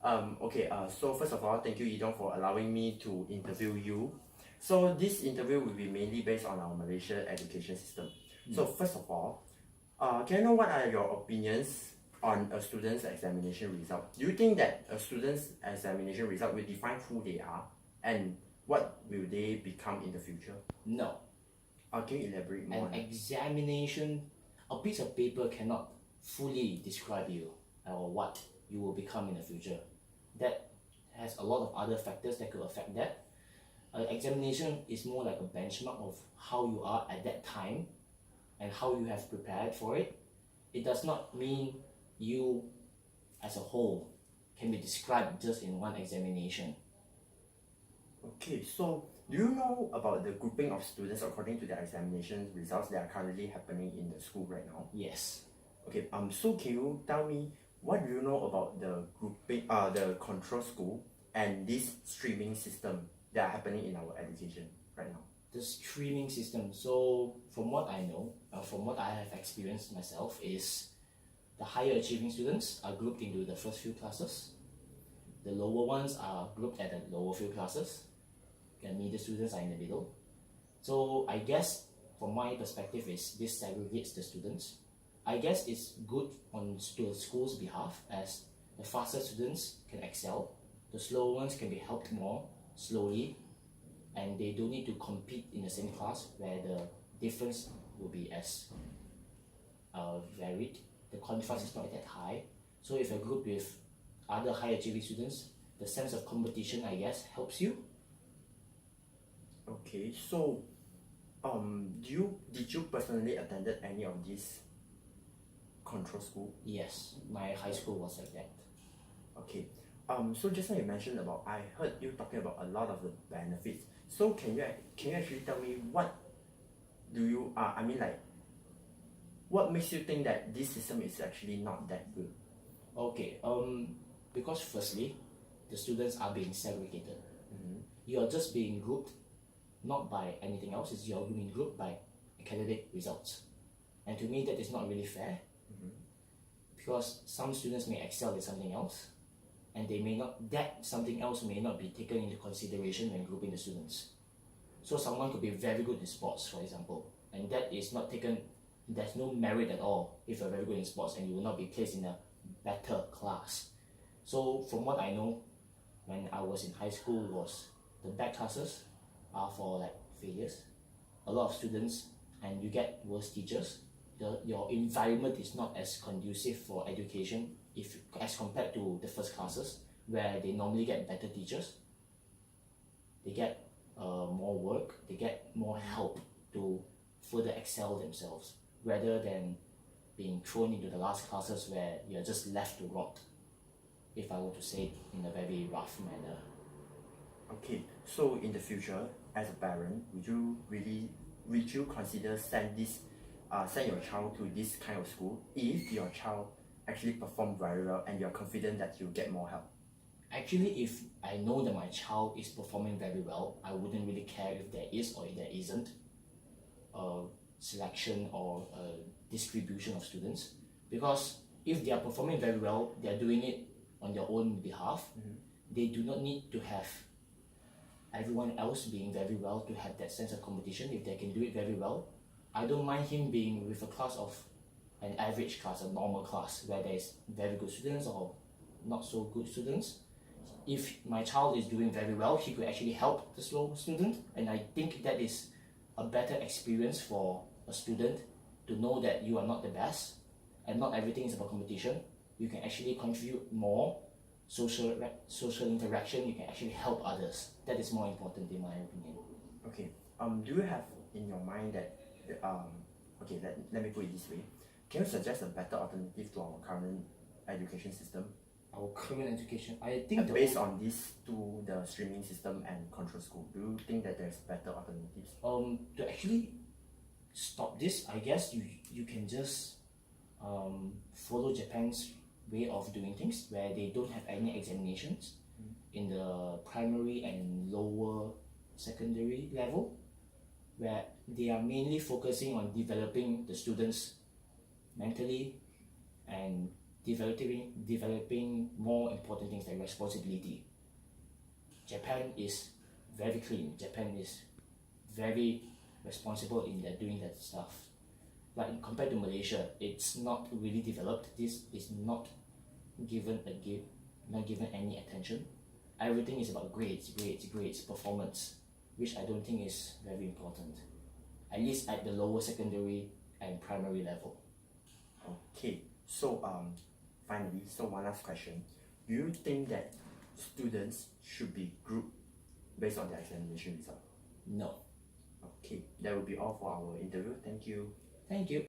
So first of all, thank you, Idong, for allowing me to interview you. So this interview will be mainly based on our Malaysia education system. So first of all, can I know what are your opinions on a student's examination result? Do you think that a student's examination result will define who they are and what will they become in the future? No. Can you elaborate more? An examination, a piece of paper cannot fully describe you or what you will become in the future. That has a lot of other factors that could affect that. An examination is more like a benchmark of how you are at that time and how you have prepared for it. It does not mean you as a whole can be described just in one examination. Okay, so do you know about the grouping of students according to their examination results that are currently happening in the school right now? Yes. Okay, so can you tell me what do you know about the grouping, the control school and this streaming system that are happening in our education right now? The streaming system. So from what I know, from what I have experienced myself, is the higher achieving students are grouped into the first few classes. The lower ones are grouped at the lower few classes. And middle students are in the middle. So I guess from my perspective is this segregates the students. I guess it's good on the school's behalf as the faster students can excel, the slower ones can be helped more slowly, and they don't need to compete in the same class where the difference will be as varied. The contrast is not that high. So if you're grouped with other high achieving students, the sense of competition, I guess, helps you. Okay, so did you personally attended any of these control school? Yes, my high school was like that. Okay, so just now you mentioned about, I heard you talking about a lot of the benefits. So can you actually tell me what do you what makes you think that this system is actually not that good? Okay, because firstly, the students are being segregated. You are just being grouped not by anything else, it's you're being grouped by academic results. And to me, that is not really fair because some students may excel at something else and they may not, that something else may not be taken into consideration when grouping the students. So someone could be very good in sports, for example, and that is not taken, there's no merit at all if you're very good in sports and you will not be placed in a better class. So from what I know, when I was in high school, was the back classes are for like failures, a lot of students, and you get worse teachers. Your environment is not as conducive for education if as compared to the first classes where they normally get better teachers, they get more work, they get more help to further excel themselves rather than being thrown into the last classes where you're just left to rot, if I were to say it in a very rough manner. Okay, so in the future, as a parent, would you consider send your child to this kind of school if your child actually perform very well and you're confident that you'll get more help? Actually, if I know that my child is performing very well, I wouldn't really care if there is or if there isn't a selection or a distribution of students, because if they are performing very well, they are doing it on their own behalf. They do not need to have everyone else being very well to have that sense of competition. If they can do it very well, I don't mind him being with a class of an average class, a normal class where there is very good students or not so good students. If my child is doing very well, he could actually help the slow student, and I think that is a better experience for a student to know that you are not the best and not everything is about competition. You can actually contribute more social interaction, you can actually help others. That is more important in my opinion. Okay, do you have in your mind that okay, let me put it this way, can you suggest a better alternative to our current education system? Our current education, I think based on these two, the streaming system and control school, do you think that there's better alternatives? To actually stop this, I guess you can just follow Japan's way of doing things where they don't have any examinations in the primary and lower secondary level, where they are mainly focusing on developing the students mentally and developing more important things like responsibility. Japan is very clean. Japan is very responsible in their doing that stuff. Like compared to Malaysia, it's not really developed. This is not given not given any attention. Everything is about grades, performance, which I don't think is very important. At least at the lower secondary and primary level. Okay, so finally, so one last question. Do you think that students should be grouped based on their examination result? No. Okay, that will be all for our interview. Thank you. Thank you.